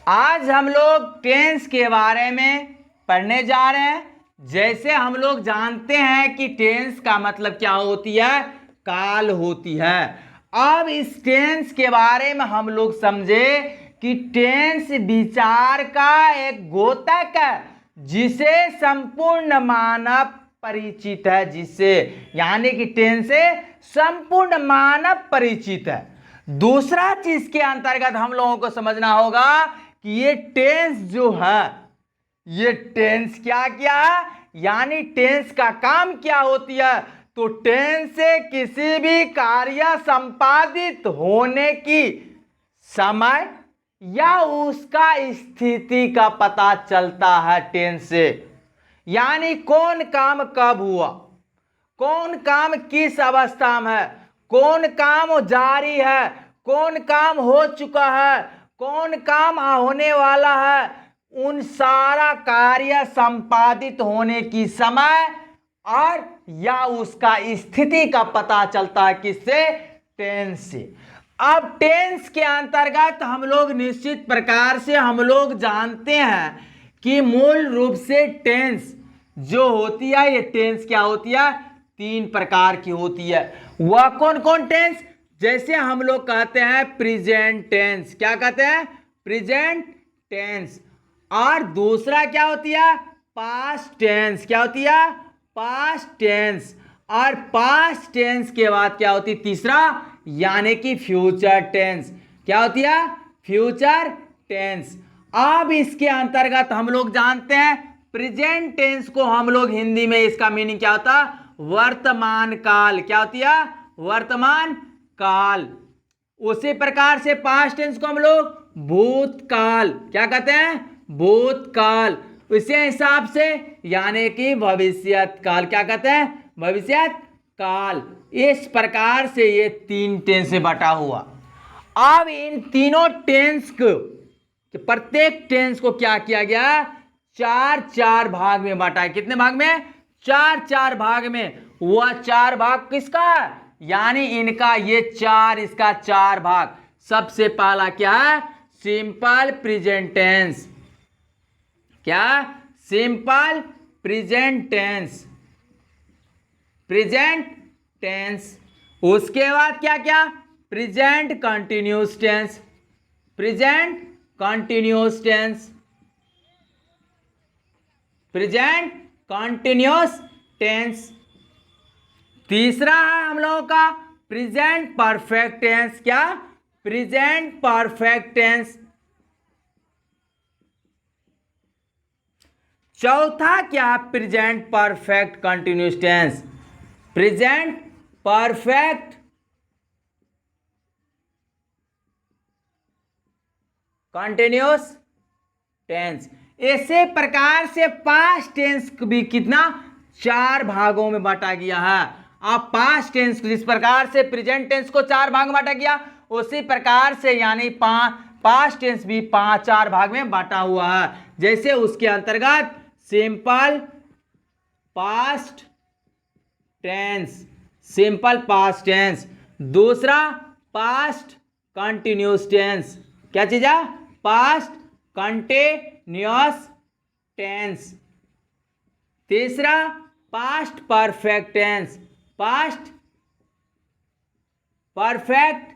आज हम लोग टेंस के बारे में पढ़ने जा रहे हैं। जैसे हम लोग जानते हैं कि टेंस का मतलब क्या होती है, काल होती है। अब इस टेंस के बारे में हम लोग समझे कि टेंस विचार का एक द्योतक है जिसे संपूर्ण मानव परिचित है, जिससे यानी कि टेंस से संपूर्ण मानव परिचित है। दूसरा चीज के अंतर्गत हम लोगों को समझना होगा कि ये टेंस जो है, ये टेंस क्या क्या है, यानी टेंस का काम क्या होती है। तो टेंस से किसी भी कार्य संपादित होने की समय या उसका स्थिति का पता चलता है टेंस से। यानी कौन काम कब हुआ, कौन काम किस अवस्था में है, कौन काम जारी है, कौन काम हो चुका है, कौन काम होने वाला है, उन सारा कार्य संपादित होने की समय और या उसका स्थिति का पता चलता है किससे, टेंस से। अब टेंस के अंतर्गत हम लोग निश्चित प्रकार से हम लोग जानते हैं कि मूल रूप से टेंस जो होती है, ये टेंस क्या होती है, तीन प्रकार की होती है। वह कौन कौन टेंस, जैसे हम लोग कहते हैं प्रेजेंट टेंस, क्या कहते हैं, प्रेजेंट टेंस। और दूसरा क्या होती है, पास्ट टेंस, क्या होती है, पास्ट टेंस। और पास्ट टेंस के बाद क्या होती है, तीसरा यानी कि फ्यूचर टेंस, क्या होती है, फ्यूचर टेंस। अब इसके अंतर्गत हम लोग जानते हैं प्रेजेंट टेंस को हम लोग हिंदी में इसका मीनिंग क्या होता है, वर्तमान काल, क्या होती है, वर्तमान काल। उसी प्रकार से पास्ट टेंस को हम लोग भूतकाल, क्या कहते हैं, भूतकाल। उसी हिसाब से यानी कि भविष्यत काल, क्या कहते हैं, भविष्यत काल। इस प्रकार से ये तीन टेंस से बटा हुआ। अब इन तीनों टेंस को, प्रत्येक टेंस को क्या किया गया, चार चार भाग में बांटा है। कितने भाग में, चार चार भाग में। वह चार भाग किसका, यानी इनका ये चार, इसका चार भाग। सबसे पहला क्या है, सिंपल प्रेजेंट टेंस, क्या, simple present tense, present tense. उसके बाद क्या क्या, present continuous tense, present continuous tense, present continuous tense. तीसरा है हम लोगों का प्रेजेंट परफेक्ट टेंस, क्या, प्रेजेंट परफेक्ट टेंस। चौथा क्या, present perfect continuous tense, present perfect continuous tense. इसी प्रकार से पास्ट टेंस भी कितना, चार भागों में बांटा गया है। अब पास्ट टेंस जिस प्रकार से प्रेजेंट टेंस को चार भाग में बांटा गया, उसी प्रकार से यानी पास्ट टेंस भी चार भाग में बांटा हुआ है। जैसे उसके अंतर्गत simple past tense, simple past tense. दूसरा पास्ट कंटिन्यूस टेंस, क्या चीज है, पास्ट कंटिन्यूस टेंस। तीसरा past perfect tense, past perfect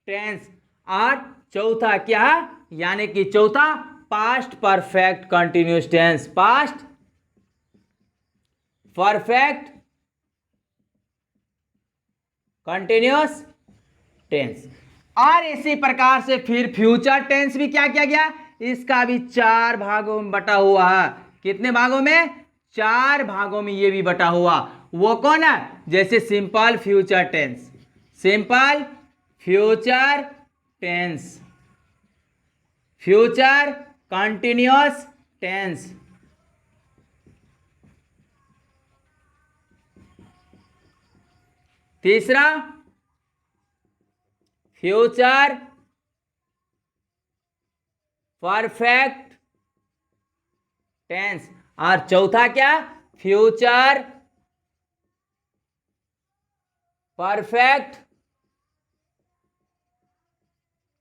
tense. और चौथा क्या है, यानी कि चौथा past perfect continuous tense, past perfect continuous tense. और इसी प्रकार से फिर फ्यूचर टेंस भी क्या किया गया, इसका भी चार भागों में बटा हुआ है। कितने भागों में, चार भागों में ये भी बटा हुआ। वो कौन है, जैसे simple future tense, simple future tense, future continuous tense. तीसरा फ्यूचर परफेक्ट टेंस। और चौथा क्या, फ्यूचर परफेक्ट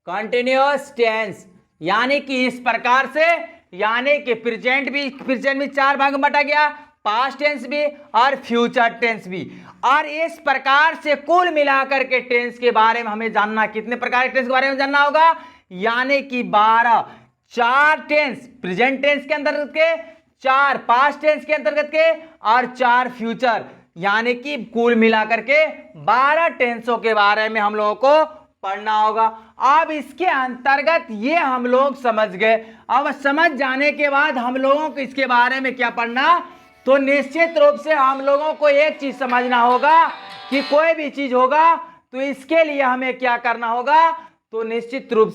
कंटिन्यूअस टेंस। यानी कि इस प्रकार से, यानी कि प्रेजेंट भी 4 भाग में बटा गया, पास्ट टेंस भी और फ्यूचर टेंस भी। और इस प्रकार से कुल मिलाकर के टेंस के बारे में हमें जानना, कितने प्रकार के टेंस के बारे में जानना होगा, यानी कि 12, 4 टेंस प्रेजेंट टेंस के अंतर्गत के, 4 पास्ट टेंस के अंतर्गत के और 4 फ्यूचर, यानी कि कुल मिलाकर के 12 टेंसों के बारे में हम लोगों को पढ़ना होगा। अब इसके अंतर्गत ये हम लोग समझ गए। अब समझ जाने के बाद हम लोगों को इसके बारे में क्या पढ़ना, तो निश्चित रूप से हम लोगों को एक चीज समझना होगा कि कोई भी चीज होगा तो इसके लिए हमें क्या करना होगा, तो निश्चित रूप